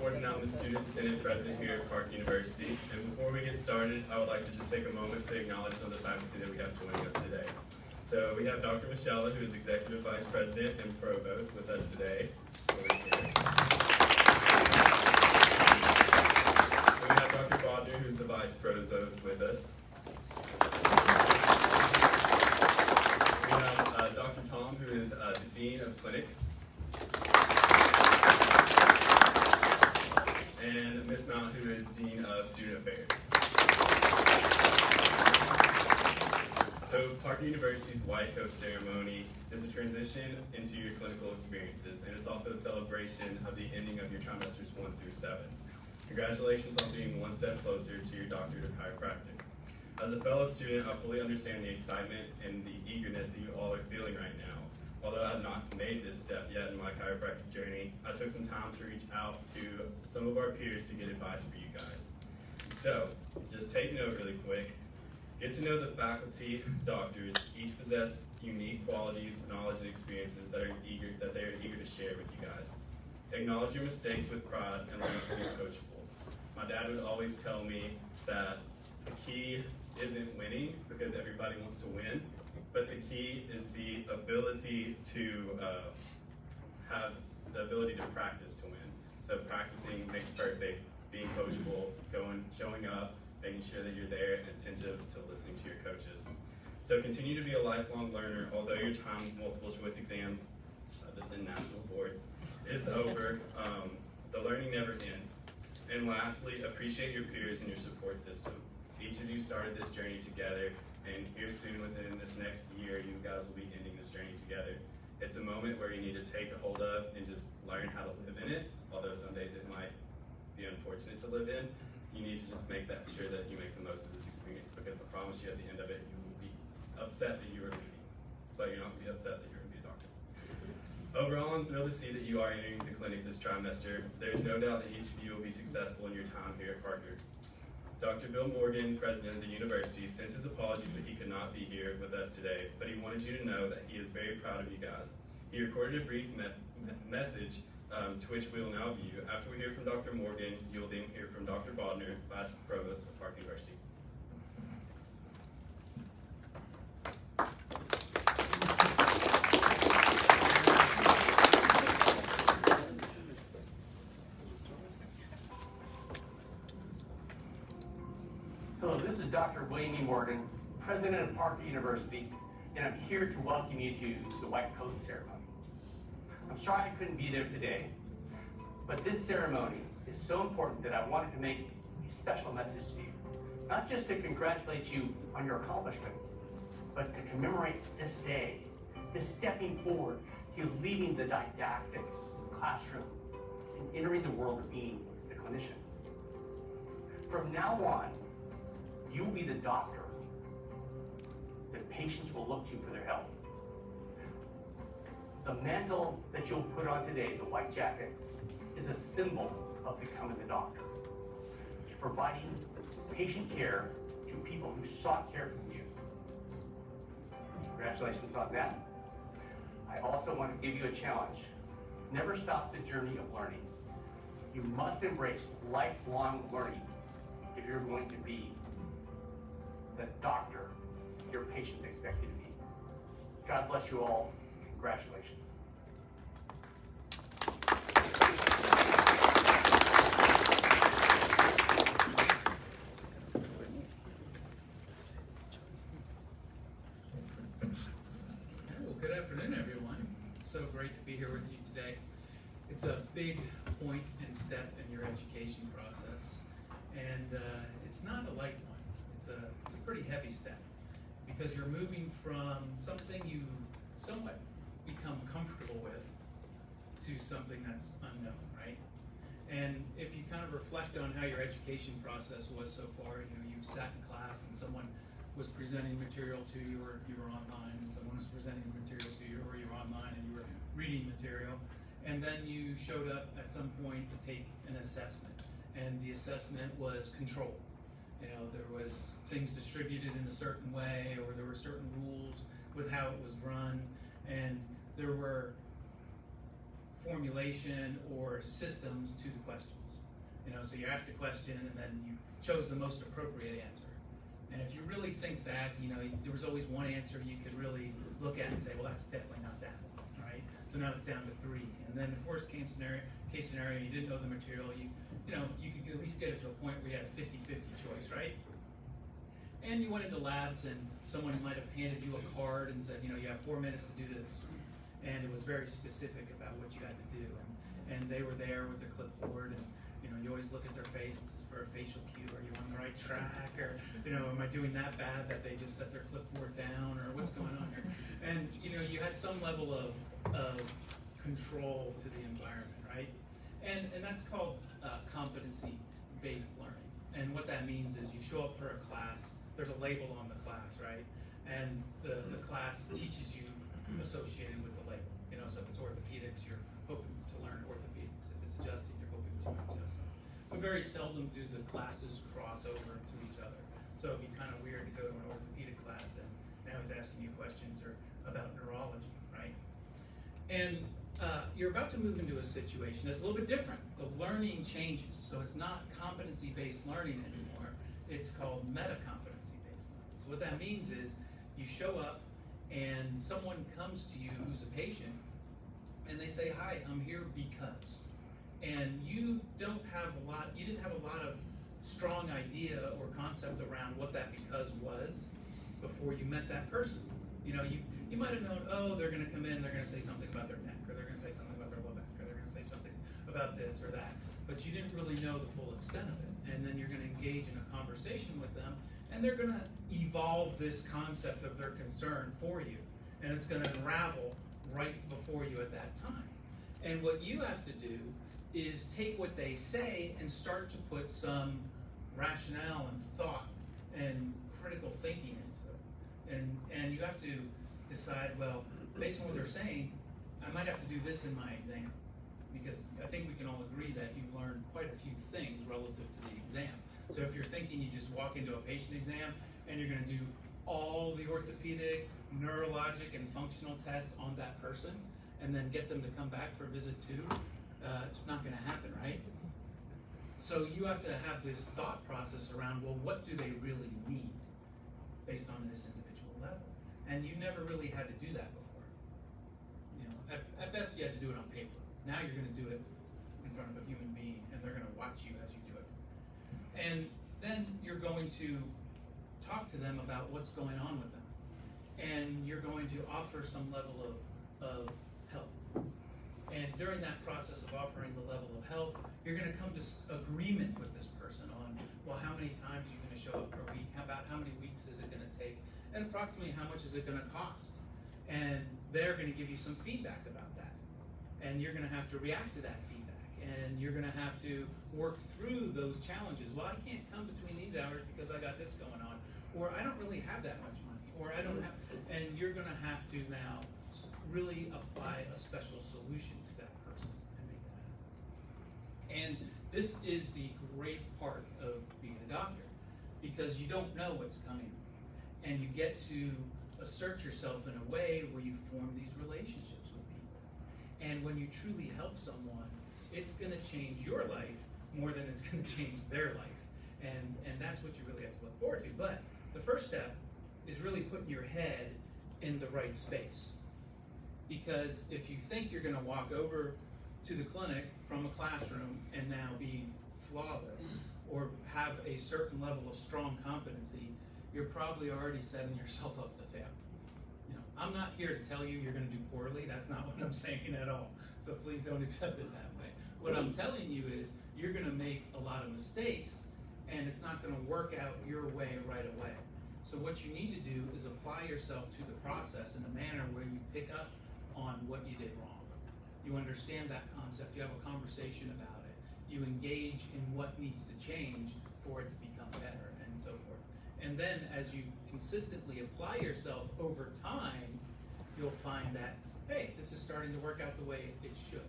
Gordon. I'm the Student Senate President here at Park University. And before we get started, I would like to just take a moment to acknowledge some of the faculty that we have joining us today. So we have Dr. Michelle, who is Executive Vice President and Provost, with us today. We have Dr. Bodner, who's the Vice Provost, with us. We have Dr. Tom, who is the Dean of Clinics. And Ms. Mount, who is Dean of Student Affairs. So Park University's White Coat Ceremony is the transition into your clinical experiences, and it's also a celebration of the ending of your trimesters 1 through 7. Congratulations on being one step closer to your doctorate of chiropractic. As a fellow student, I fully understand the excitement and the eagerness that you all are feeling right now. Although I have not made this step yet in my chiropractic journey, I took some time to reach out to some of our peers to get advice for you guys. So, just take note really quick. Get to know the faculty, doctors. Each possess unique qualities, knowledge, and experiences that they are eager to share with you guys. Acknowledge your mistakes with pride and learn to be coachable. My dad would always tell me that the key isn't winning because everybody wants to win, but the key is the ability to have the ability to practice to win. So practicing makes perfect, being coachable, showing up, making sure that you're there and attentive to listening to your coaches. So continue to be a lifelong learner. Although your time with multiple choice exams, other than national boards, is over, the learning never ends. And lastly, appreciate your peers and your support system. Each of you started this journey together, and here soon within this next year, you guys will be ending this journey together. It's a moment where you need to take a hold of and just learn how to live in it, although some days it might be unfortunate to live in. You need to just make sure that you make the most of this experience, because I promise you at the end of it, you will be upset that you are leaving, but you're not going to be upset that you're going to be a doctor. Overall, I'm thrilled to see that you are entering the clinic this trimester. There's no doubt that each of you will be successful in your time here at Parker. Dr. Bill Morgan, president of the university, sends his apologies that he could not be here with us today, but he wanted you to know that he is very proud of you guys. He recorded a brief message to which we will now view. After we hear from Dr. Morgan, you will then hear from Dr. Bodner, Vice Provost of Park University. Hello, this is Dr. William E. Morgan, President of Parker University, and I'm here to welcome you to the White Coat Ceremony. I'm sorry I couldn't be there today, but this ceremony is so important that I wanted to make a special message to you. Not just to congratulate you on your accomplishments, but to commemorate this day, this stepping forward to leaving the didactics classroom and entering the world of being a clinician. From now on, you'll be the doctor that patients will look to for their health. The mantle that you'll put on today, the white jacket, is a symbol of becoming the doctor. It's providing patient care to people who sought care from you. Congratulations on that. I also want to give you a challenge. Never stop the journey of learning. You must embrace lifelong learning if you're going to be the doctor your patients expect you to be. God bless you all. Congratulations. Well, good afternoon, everyone. It's so great to be here with you today. It's a big point and step in your education process, and it's not a light one. It's a pretty heavy step, because you're moving from something you've somewhat become comfortable with to something that's unknown, right? And if you kind of reflect on how your education process was so far, you sat in class and someone was presenting material to you, or you were online, and someone was presenting material to you, or you were online and you were reading material, and then you showed up at some point to take an assessment, and the assessment was controlled. There was things distributed in a certain way, or there were certain rules with how it was run, and there were formulation or systems to the questions. So you asked a question and then you chose the most appropriate answer. And if you really think back, there was always one answer you could really look at and say, well, that's definitely not that one, all right? So now it's down to 3. And then the worst case scenario, you didn't know the material, you could at least get it to a point where you had a 50-50 choice, right? And you went into labs and someone might have handed you a card and said, you have 4 minutes to do this. And it was very specific about what you had to do. And they were there with the clipboard, and you always look at their face for a facial cue. Are you on the right track? Or am I doing that bad that they just set their clipboard down? Or what's going on here? And you had some level of control to the environment, right? And that's called competency-based learning. And what that means is you show up for a class. There's a label on the class, right? And the class teaches you associated with the label. So if it's orthopedics, you're hoping to learn orthopedics. If it's adjusting, you're hoping to learn adjusting. But very seldom do the classes cross over to each other. So it'd be kind of weird to go to an orthopedic class and now he's asking you questions about neurology, right? And you're about to move into a situation that's a little bit different. The learning changes. So it's not competency-based learning anymore. It's called meta-competency-based learning. So what that means is you show up and someone comes to you who's a patient and they say, hi, I'm here because. And you didn't have a lot of strong idea or concept around what that because was before you met that person. You might have known, oh, they're gonna come in, they're gonna say something about their neck, or they're gonna say something about their low back, or they're gonna say something about this or that. But you didn't really know the full extent of it. And then you're gonna engage in a conversation with them, and they're gonna evolve this concept of their concern for you. And it's gonna unravel right before you at that time. And what you have to do is take what they say and start to put some rationale and thought and critical thinking into it. And you have to decide, well, based on what they're saying, I might have to do this in my exam. Because I think we can all agree that you've learned quite a few things relative to the exam. So if you're thinking you just walk into a patient exam and you're gonna do all the orthopedic, neurologic, and functional tests on that person, and then get them to come back for visit 2, it's not gonna happen, right? So you have to have this thought process around, well, what do they really need based on this individual level? And you never really had to do that before. At best you had to do it on paper. Now you're gonna do it in front of a human being, and they're gonna watch you as you do it. And then you're going to talk to them about what's going on with them. And you're going to offer some level of help. And during that process of offering the level of help, you're gonna come to agreement with this person on, well, how many times you're gonna show up per week, about how many weeks is it gonna take, and approximately how much is it gonna cost. And they're gonna give you some feedback about that. And you're gonna have to react to that feedback. And you're gonna have to work through those challenges. Well, I can't come between these hours because I got this going on. Or I don't really have that much money. Or I don't have, and you're gonna have to now really apply a special solution to that person and make that happen. And this is the great part of being a doctor, because you don't know what's coming. And you get to assert yourself in a way where you form these relationships with people. And when you truly help someone, it's gonna change your life more than it's gonna change their life. And that's what you really have to look forward to. But the first step is really putting your head in the right space. Because if you think you're gonna walk over to the clinic from a classroom and now be flawless, or have a certain level of strong competency, you're probably already setting yourself up to fail. I'm not here to tell you you're gonna do poorly. That's not what I'm saying at all. So please don't accept it that way. What I'm telling you is you're gonna make a lot of mistakes, and it's not gonna work out your way right away. So what you need to do is apply yourself to the process in a manner where you pick up on what you did wrong. You understand that concept, you have a conversation about it, you engage in what needs to change for it to become better, and so forth. And then as you consistently apply yourself over time, you'll find that, hey, this is starting to work out the way it should.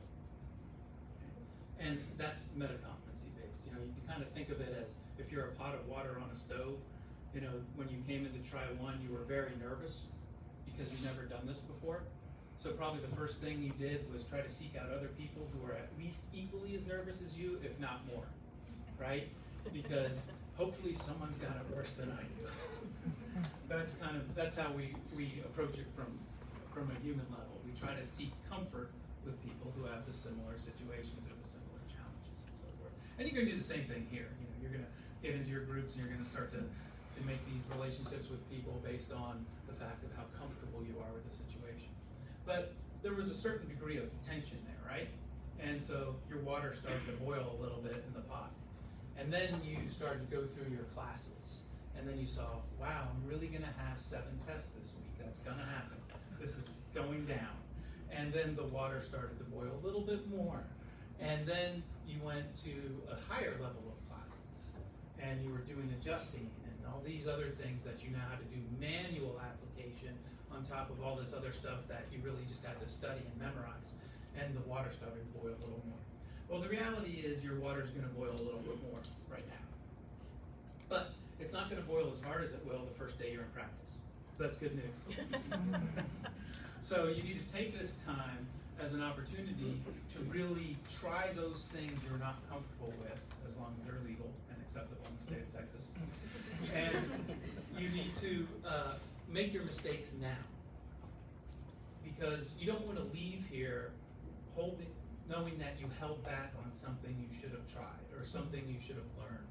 And that's meta-competency based. You can kind of think of it as if you're a pot of water on a stove. When you came in to try one, you were very nervous because you've never done this before. So probably the first thing you did was try to seek out other people who are at least equally as nervous as you, if not more. right? Because hopefully someone's got it worse than I do. That's how we approach it from a human level. We try to seek comfort with people who have the similar situations or the similar challenges and so forth. And you're going to do the same thing here. You know, you're going to get into your groups and you're going to start to make these relationships with people based on the fact of how comfortable you are with the situation. But there was a certain degree of tension there, right? And so your water started to boil a little bit in the pot. And then you started to go through your classes. And then you saw, wow, I'm really gonna have 7 tests this week. That's gonna happen. This is going down. And then the water started to boil a little bit more. And then you went to a higher level of classes. And you were doing adjusting and all these other things that you know how to do manual application on top of all this other stuff that you really just had to study and memorize. And the water started to boil a little more. Well, the reality is your water's gonna boil a little bit more right now. But it's not gonna boil as hard as it will the first day you're in practice. So that's good news. So you need to take this time as an opportunity to really try those things you're not comfortable with, as long as they're legal and acceptable in the state of Texas. And you need to make your mistakes now. Because you don't want to leave here knowing that you held back on something you should have tried, or something you should have learned,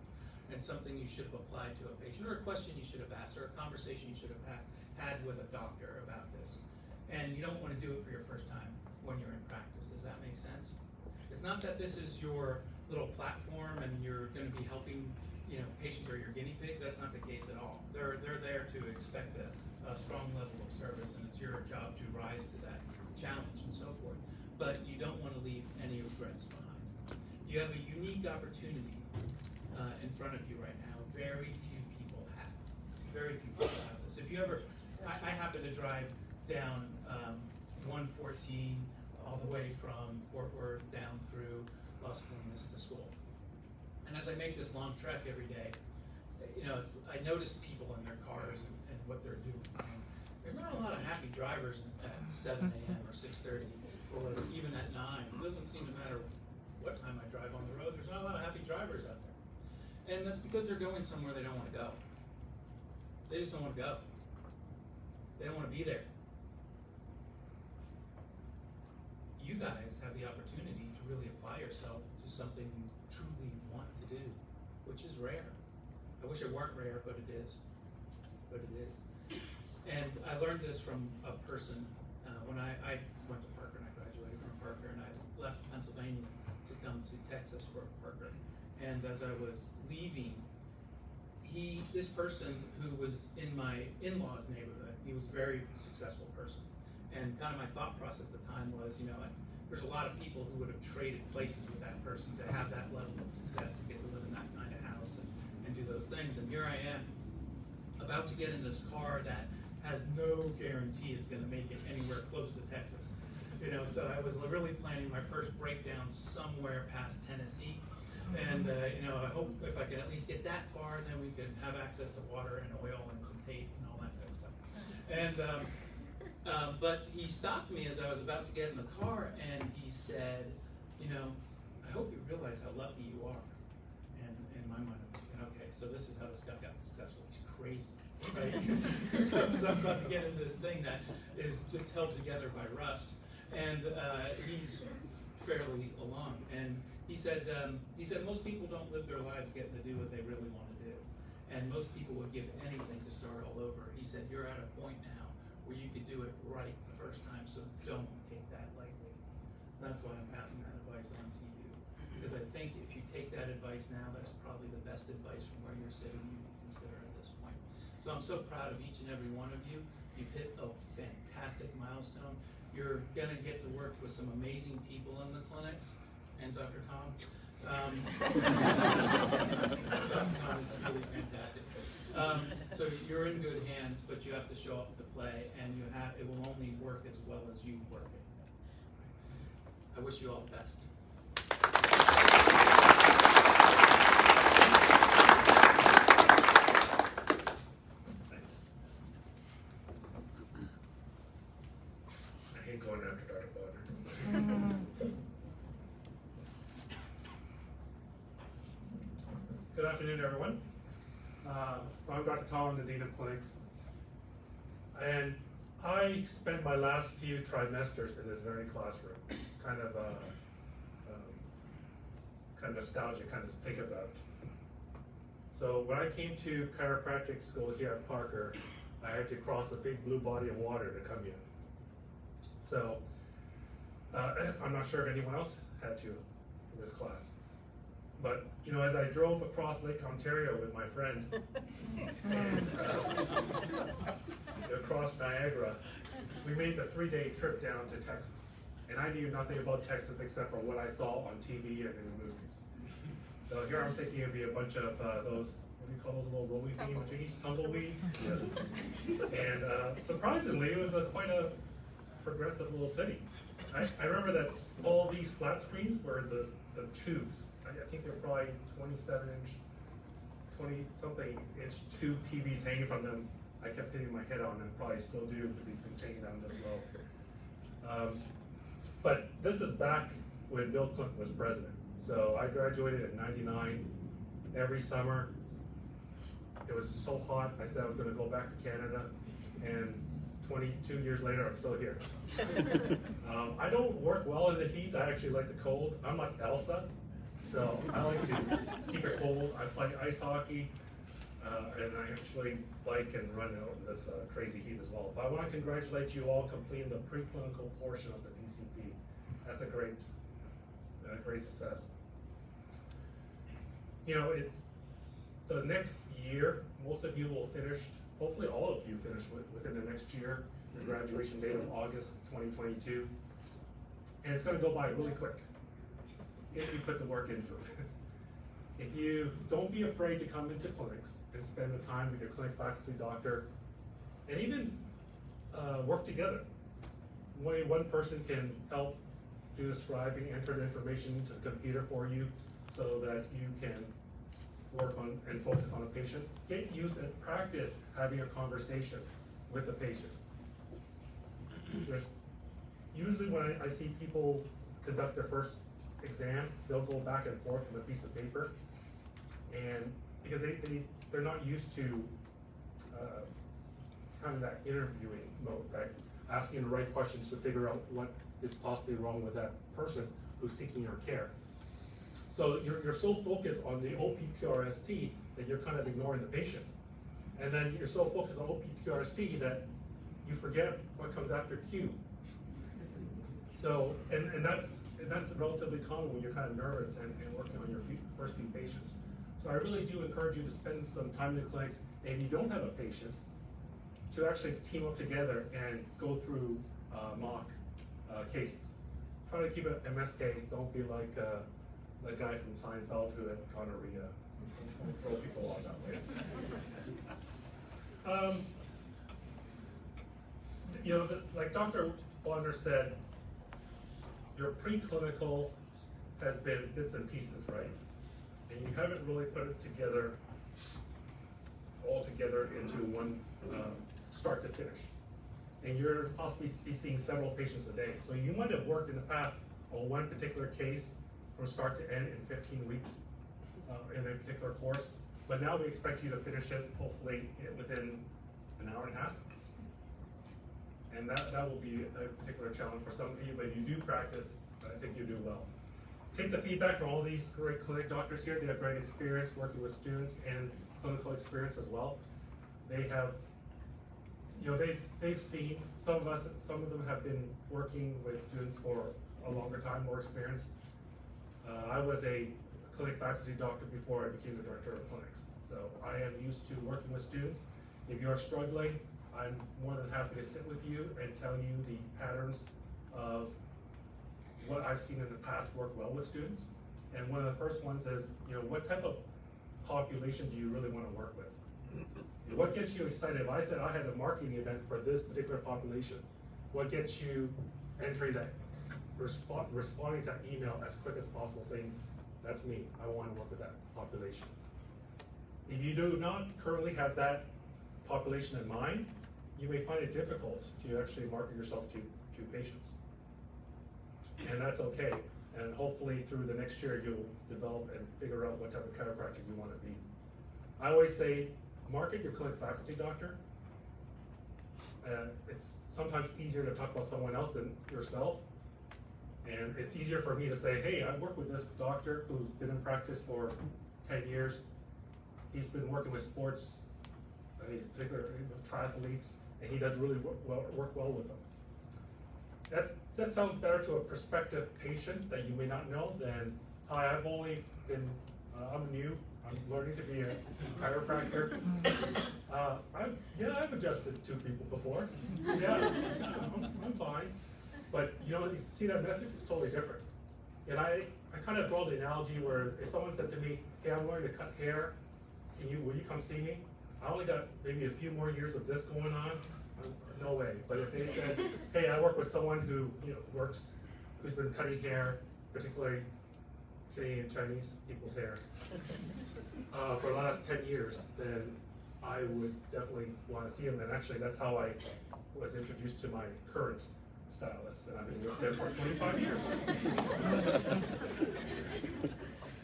and something you should have applied to a patient, or a question you should have asked, or a conversation you should have had with a doctor about this. And you don't want to do it for your first time when you're in practice. Does that make sense? It's not that this is your little platform and you're going to be helping, you know, patients or your guinea pigs. That's not the case at all. They're there to expect a strong level of service, and it's your job to rise to that challenge and so forth. But you don't want to leave any regrets behind. You have a unique opportunity in front of you right now. Very few people have. Very few people have this. If you ever, I happen to drive down 114 all the way from Fort Worth down through Las Colinas to school. And as I make this long trek every day, you know, I notice people in their cars and what they're doing. And there's not a lot of happy drivers at 7 a.m. or 6:30 or even at 9. It doesn't seem to matter what time I drive on the road. There's not a lot of happy drivers out there. And that's because they're going somewhere they don't want to go. They just don't want to go. They don't want to be there. You guys have the opportunity to really apply yourself to something you truly want to do, which is rare. I wish it weren't rare, but it is. But it is. And I learned this from a person when I went to Parker, and I graduated from Parker, and I left Pennsylvania to come to Texas for Parker. And as I was leaving, this person who was in my in-laws neighborhood, he was a very successful person. And kind of my thought process at the time was, you know, there's a lot of people who would have traded places with that person to have that level of success, to get to live in that kind of house and do those things. And here I am, about to get in this car that has no guarantee it's going to make it anywhere close to Texas. You know, so I was really planning my first breakdown somewhere past Tennessee. And, you know, I hope if I can at least get that far, then we could have access to water and oil and some tape and all that kind of stuff. And, but he stopped me as I was about to get in the car, and he said, you know, I hope you realize how lucky you are. And in my mind, I'm thinking, okay, so this is how this guy got successful. He's crazy, right? So I'm about to get into this thing that is just held together by rust. And he's fairly alone. And he said most people don't live their lives getting to do what they really want to do. And most people would give anything to start all over. He said, you're at a point now where you could do it right the first time, so don't take that lightly. So that's why I'm passing that advice on to you. Because I think if you take that advice now, that's probably the best advice from where you're sitting you can consider at this point. So I'm so proud of each and every one of you. You've hit a fantastic milestone. You're gonna get to work with some amazing people in the clinics, and Dr. Tom. Dr. Tom is really fantastic. So you're in good hands, but you have to show up to play, and it will only work as well as you work it. I wish you all the best. I hate going after Dr. Bonner. Good afternoon, everyone. So I'm Dr. Tom, I'm the Dean of Clinics. And I spent my last few trimesters in this very classroom. It's kind of nostalgic, kind of to think about. So when I came to chiropractic school here at Parker, I had to cross a big blue body of water to come here. So I'm not sure if anyone else had to in this class. But, you know, as I drove across Lake Ontario with my friend, and across Niagara, we made the 3-day trip down to Texas. And I knew nothing about Texas except for what I saw on TV and in the movies. So here I'm thinking it'd be a bunch of those, what do you call those little rolling thingy-majiggies? Tumbleweeds? Yes. And surprisingly, it was quite a progressive little city. I remember that all these flat screens were the tubes. I think they're probably 27-inch, 20-something inch tube TVs hanging from them. I kept hitting my head on and probably still do with these things hanging down this low. But this is back when Bill Clinton was president. So I graduated in '99. Every summer, it was so hot, I said I was gonna go back to Canada, and 22 years later, I'm still here. I don't work well in the heat, I actually like the cold. I'm like Elsa, so I like to keep it cold. I play ice hockey, and I actually bike and run out in this crazy heat as well. But I want to congratulate you all completing the preclinical portion of the PCP. That's a great success. You know, it's the next year, most of you will finish, hopefully all of you finish within the next year, the graduation date of August 2022. And it's gonna go by really quick if you put the work into it. If you don't be afraid to come into clinics and spend the time with your clinic faculty doctor, and even work together. One person can help do the scribing, enter the information into the computer for you so that you can work on and focus on a patient. Get used and practice having a conversation with the patient. Usually when I see people conduct their first exam, they'll go back and forth with a piece of paper, and because they're not used to kind of that interviewing mode, right? Asking the right questions to figure out what is possibly wrong with that person who's seeking your care. So you're so focused on the OPQRST that you're kind of ignoring the patient. And then you're so focused on OPQRST that you forget what comes after Q. So, and that's relatively common when you're kind of nervous and working on your first few patients. So I really do encourage you to spend some time in the clinics, and if you don't have a patient, to actually team up together and go through mock cases. Try to keep it MSK, don't be like that guy from Seinfeld who had gonorrhea. Don't throw people on that way. You know, like Dr. Bonner said, your preclinical has been bits and pieces, right? And you haven't really put it together, all together into one start to finish. And you're possibly seeing several patients a day. So you might have worked in the past on one particular case from start to end in 15 weeks in a particular course. But now we expect you to finish it hopefully within an hour and a half. And that will be a particular challenge for some of you, but if you do practice, I think you do well. Take the feedback from all these great clinic doctors here. They have great experience working with students and clinical experience as well. They have, you know, they've seen, some of them have been working with students for a longer time, more experience. I was a clinic faculty doctor before I became the director of clinics. So I am used to working with students. If you're struggling, I'm more than happy to sit with you and tell you the patterns of what I've seen in the past work well with students. And one of the first ones is, you know, what type of population do you really want to work with? What gets you excited? If I said I had a marketing event for this particular population, what gets you entering that, responding to that email as quick as possible saying, that's me, I want to work with that population. If you do not currently have that population in mind, you may find it difficult to actually market yourself to patients. And that's okay. And hopefully through the next year, you'll develop and figure out what type of chiropractor you want to be. I always say, market your clinic faculty doctor. It's sometimes easier to talk about someone else than yourself. And it's easier for me to say, hey, I've worked with this doctor who's been in practice for 10 years. He's been working with sports, particularly triathletes, and he does really work well with them. That sounds better to a prospective patient that you may not know than, hi, I've only been, I'm new, I'm learning to be a chiropractor. I've adjusted 2 people before. Yeah, I'm fine. But you know, you see that message, it's totally different. And I kind of draw the analogy where if someone said to me, hey, I'm learning to cut hair, will you come see me? I only got maybe a few more years of this going on. No way. But if they said, hey, I work with someone who who's been cutting hair, particularly Chinese people's hair, for the last 10 years, then I would definitely want to see him. And actually, that's how I was introduced to my current stylist, and I've been with them for 25 years.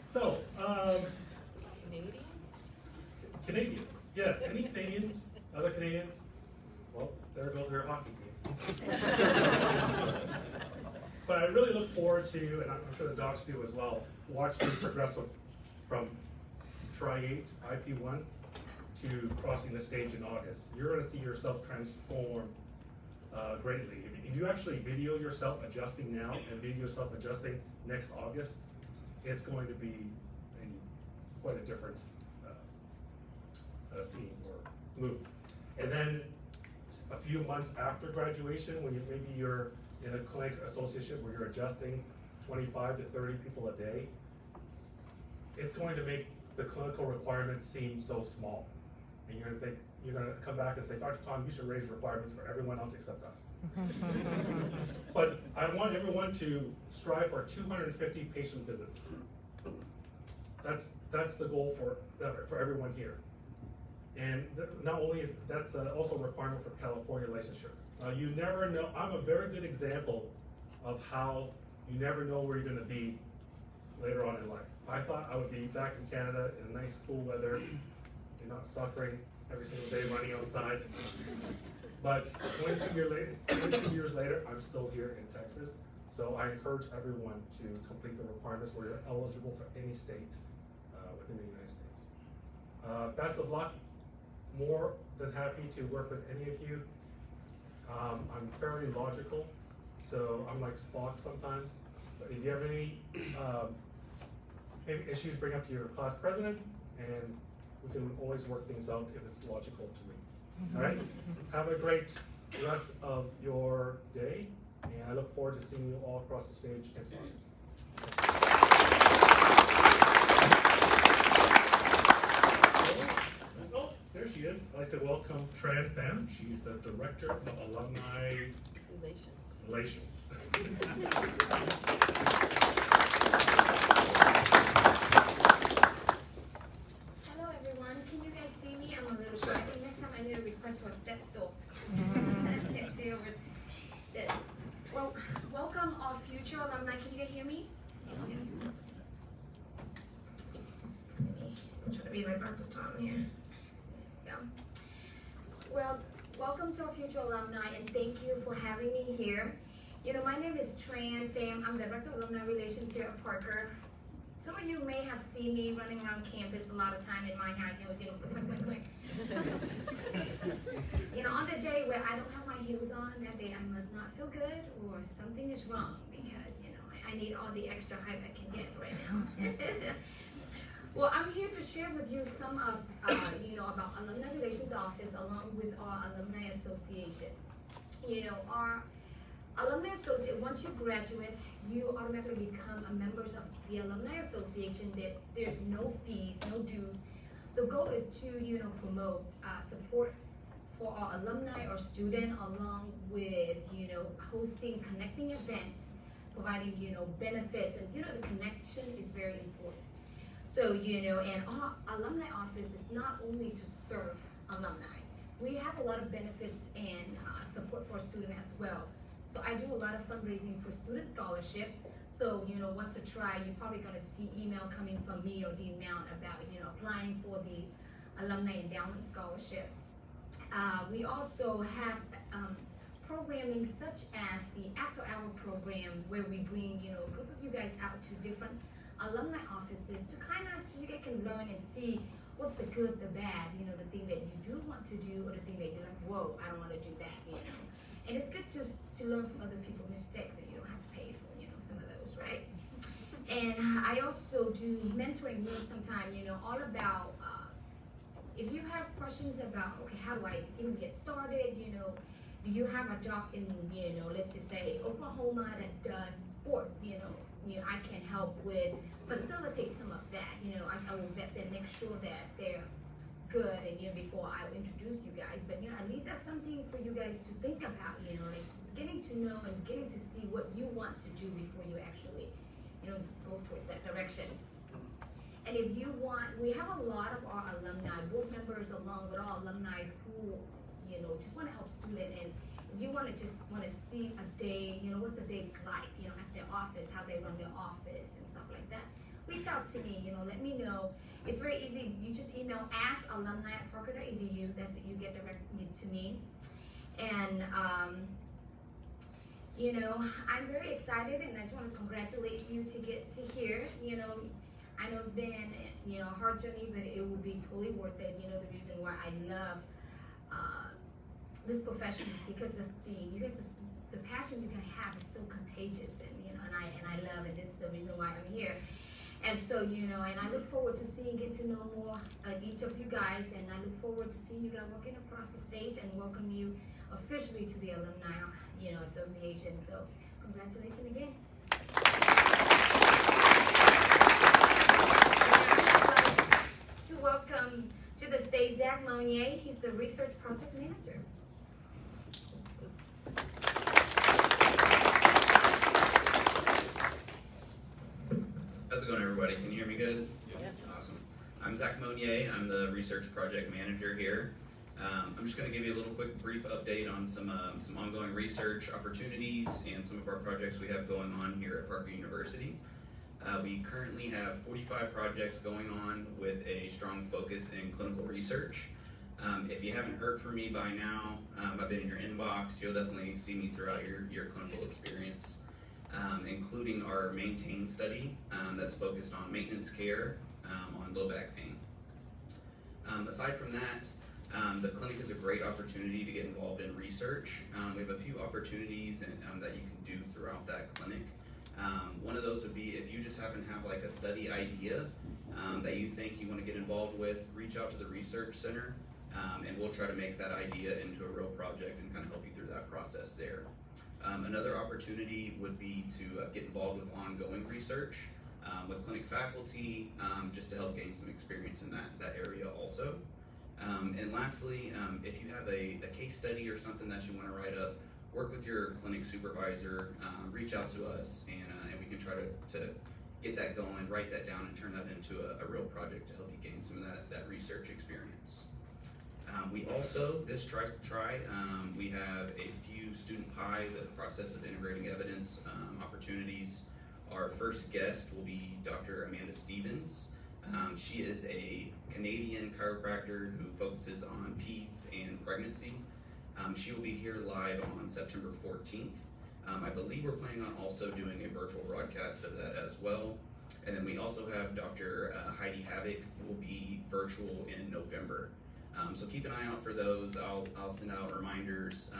So, Canadian. Yes, any Canadians? Other Canadians? Well, there goes their hockey team. But I really look forward to, and I'm sure the docs do as well, watching you progress from Tri-8, IP1, to crossing the stage in August. You're going to see yourself transform greatly. If you actually video yourself adjusting now and video yourself adjusting next August, it's going to be quite a different scene or move. And then a few months after graduation, when maybe you're in a clinic association where you're adjusting 25 to 30 people a day, it's going to make the clinical requirements seem so small. And you're gonna come back and say, Dr. Tom, you should raise requirements for everyone else except us. But I want everyone to strive for 250 patient visits. That's the goal for everyone here. And not only is that's also a requirement for California licensure. You never know. I'm a very good example of how you never know where you're going to be later on in life. I thought I would be back in Canada in nice cool weather, and not suffering every single day running outside. But 22 years later, I'm still here in Texas. So I encourage everyone to complete the requirements where you're eligible for any state within the United States. Best of luck. More than happy to work with any of you. I'm fairly logical, so I'm like Spock sometimes. But if you have any issues, bring up to your class president, and we can always work things out if it's logical to me. All right? Have a great rest of your day, and I look forward to seeing you all across the stage next August. There she is. I'd like to welcome Tran Pham. She's the Director of Alumni Relations. Hello everyone, can you guys see me? I'm a little shy. I think next time I need a request for a step stool. Can't see over there. Well, welcome all future alumni. Can you guys hear me? Let me try to be like Dr. Tom here. Yeah. Well, welcome to our future alumni, and thank you for having me here. You know, my name is Tran Pham. I'm Director of Alumni Relations here at Parker. Some of you may have seen me running around campus a lot of time in my high heels, quick. You know, on the day where I don't have my heels on, that day I must not feel good or something is wrong because, you know, I need all the extra hype I can get right now. Well, I'm here to share with you some of, about Alumni Relations Office along with our Alumni Association. You know, our Alumni Association, once you graduate, you automatically become a member of the Alumni Association. There's no fees, no dues. The goal is to, promote support for our alumni or student along with, hosting, connecting events, providing, benefits, and, the connection is very important. So, and our alumni office is not only to serve alumni. We have a lot of benefits and support for students as well. So I do a lot of fundraising for student scholarship. also, wants to try, you're probably gonna see email coming from me or the amount about, applying for the Alumni Endowment Scholarship. We also have programming such as the after-hour program where we bring, a group of you guys out to different alumni offices to kind of, you guys can learn and see what's the good, the bad, the thing that you do want to do or the thing that you're like, whoa, I don't want to do that, And it's good to learn from other people's mistakes and you don't have to pay for, some of those, right? And I also do mentoring sometimes, all about, if you have questions about, okay, how do I even get started, do you have a job in, let's just say Oklahoma that does sports, I can help with facilitate some of that, I will vet them, make sure that they're good and before I introduce you guys, but at least that's something for you guys to think about, like getting to know and getting to see what you want to do before you actually, go towards that direction. And if you want, we have a lot of our alumni, board members along with our alumni who, just want to help students. And if you want to see a day, what's a day's like, at their office, how they run their office and stuff like that, reach out to me, let me know. It's very easy. You just email askalumni@parker.edu. That's what you get directly to me. And, I'm very excited and I just want to congratulate you to get to here. I know it's been, a hard journey, but it will be totally worth it. The reason why I love this profession is because of the passion you can have is so contagious, and I love it. This is the reason why I'm here. And so, and I look forward to get to know more of each of you guys, and I look forward to seeing you guys working across the stage and welcome you officially to the Alumni, Association. So, congratulations again. To welcome to the stage Zach Monnier. He's the Research Project Manager. How's it going, everybody? Can you hear me good? Yes. Awesome. I'm Zach Monnier. I'm the Research Project Manager here. I'm just going to give you a little quick brief update on some ongoing research opportunities and some of our projects we have going on here at Parker University. We currently have 45 projects going on with a strong focus in clinical research. If you haven't heard from me by now, I've been in your inbox. You'll definitely see me throughout your clinical experience, including our Maintain study that's focused on maintenance care on low back pain. Aside from that, the clinic is a great opportunity to get involved in research. We have a few opportunities that you can do throughout that clinic. One of those would be if you just happen to have like a study idea that you think you want to get involved with, reach out to the research center and we'll try to make that idea into a real project and kind of help you through that process there. Another opportunity would be to get involved with ongoing research with clinic faculty just to help gain some experience in that area also. And lastly, if you have a case study or something that you want to write up, work with your clinic supervisor, reach out to us, and we can try to get that going, write that down, and turn that into a real project to help you gain some of that research experience. We also, this try, we have a few student PI, the process of integrating evidence opportunities. Our first guest will be Dr. Amanda Stevens. She is a Canadian chiropractor who focuses on peds and pregnancy. She will be here live on September 14th. I believe we're planning on also doing a virtual broadcast of that as well. And then we also have Dr. Heidi Havoc who will be virtual in November. So keep an eye out for those. I'll send out reminders.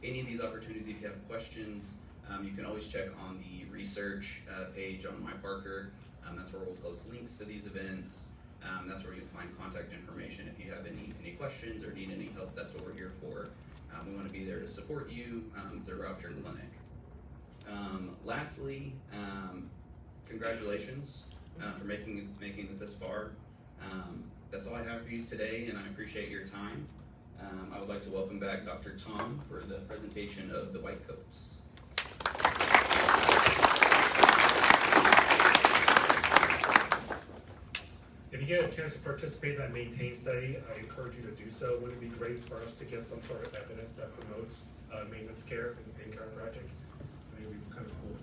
Any of these opportunities, if you have questions, you can always check on the research page on My Parker. That's where we'll post links to these events. That's where you'll find contact information if you have any questions or need any help. That's what we're here for. We want to be there to support you throughout your clinic. Lastly, congratulations for making it this far. That's all I have for you today, and I appreciate your time. I would like to welcome back Dr. Tom for the presentation of the white coats. If you get a chance to participate in that Maintain study, I encourage you to do so. Wouldn't it be great for us to get some sort of evidence that promotes maintenance care in chiropractic? I think it would be kind of cool.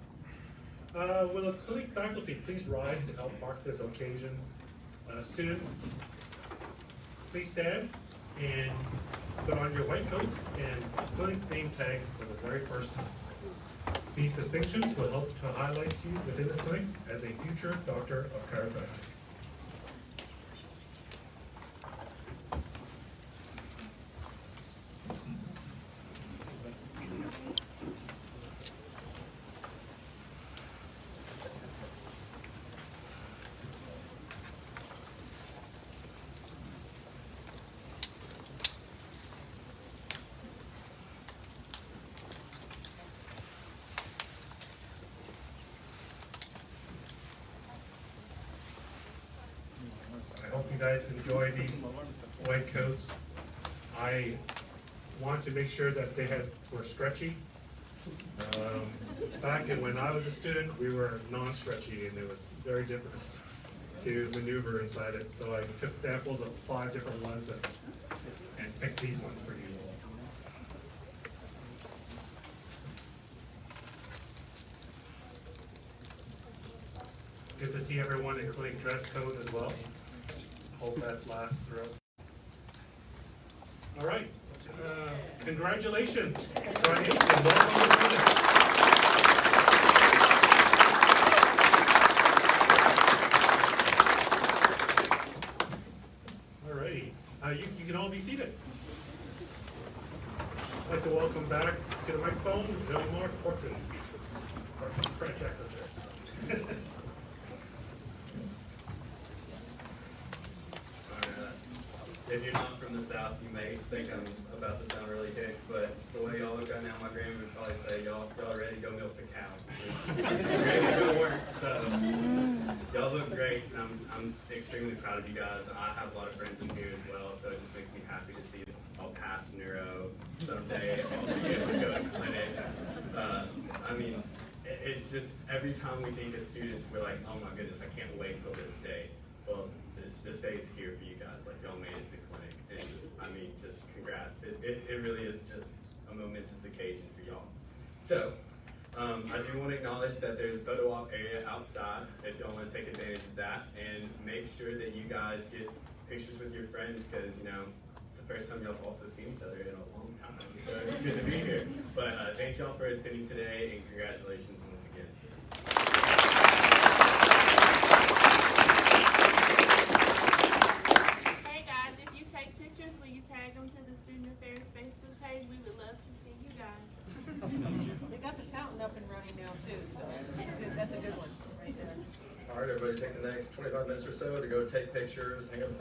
Will the clinic faculty please rise to help mark this occasion? Students, please stand and put on your white coats and clinic name tag for the very first time. These distinctions will help to highlight you within the clinics as a future doctor of chiropractic. I hope you guys enjoy these white coats. I want to make sure that they were stretchy. Back when I was a student, we were non-stretchy and it was very difficult to maneuver inside it. So I took samples of 5 different ones and picked these ones for you all. It's good to see everyone in clinic dress code as well. Hope that lasts throughout. All right, congratulations, Brian, and welcome to the clinic. All righty, you can all be seated. I'd like to welcome back to the microphone, Vilmar Horton. French accent there. If you're not from the South, you may think I'm about to sound really hick, but the way y'all look right now, my grandma would probably say, y'all ready to go milk the cow. Ready to go work. So, y'all look great, and I'm extremely proud of you guys. I have a lot of friends in here as well, so it just makes me happy to see I'll pass neuro someday. I'll be able to go to clinic. I mean, it's just, every time we think of students, we're like, oh my goodness, I can't wait till this day. Well, this day is here for you guys, like y'all made it to clinic, and I mean, just congrats. It really is just a momentous occasion for y'all. So, I do want to acknowledge that there's a photo op area outside if y'all want to take advantage of that, and make sure that you guys get pictures with your friends, because you know, it's the first time y'all have also seen each other in a long time, so it's good to be here. But thank y'all for attending today, and congratulations once again. Will you tag them to the Student Affairs Facebook page? We would love to see you guys. They got the fountain up and running now too, so that's a good one right there. All right, everybody, take the next 25 minutes or so to go take pictures, hang up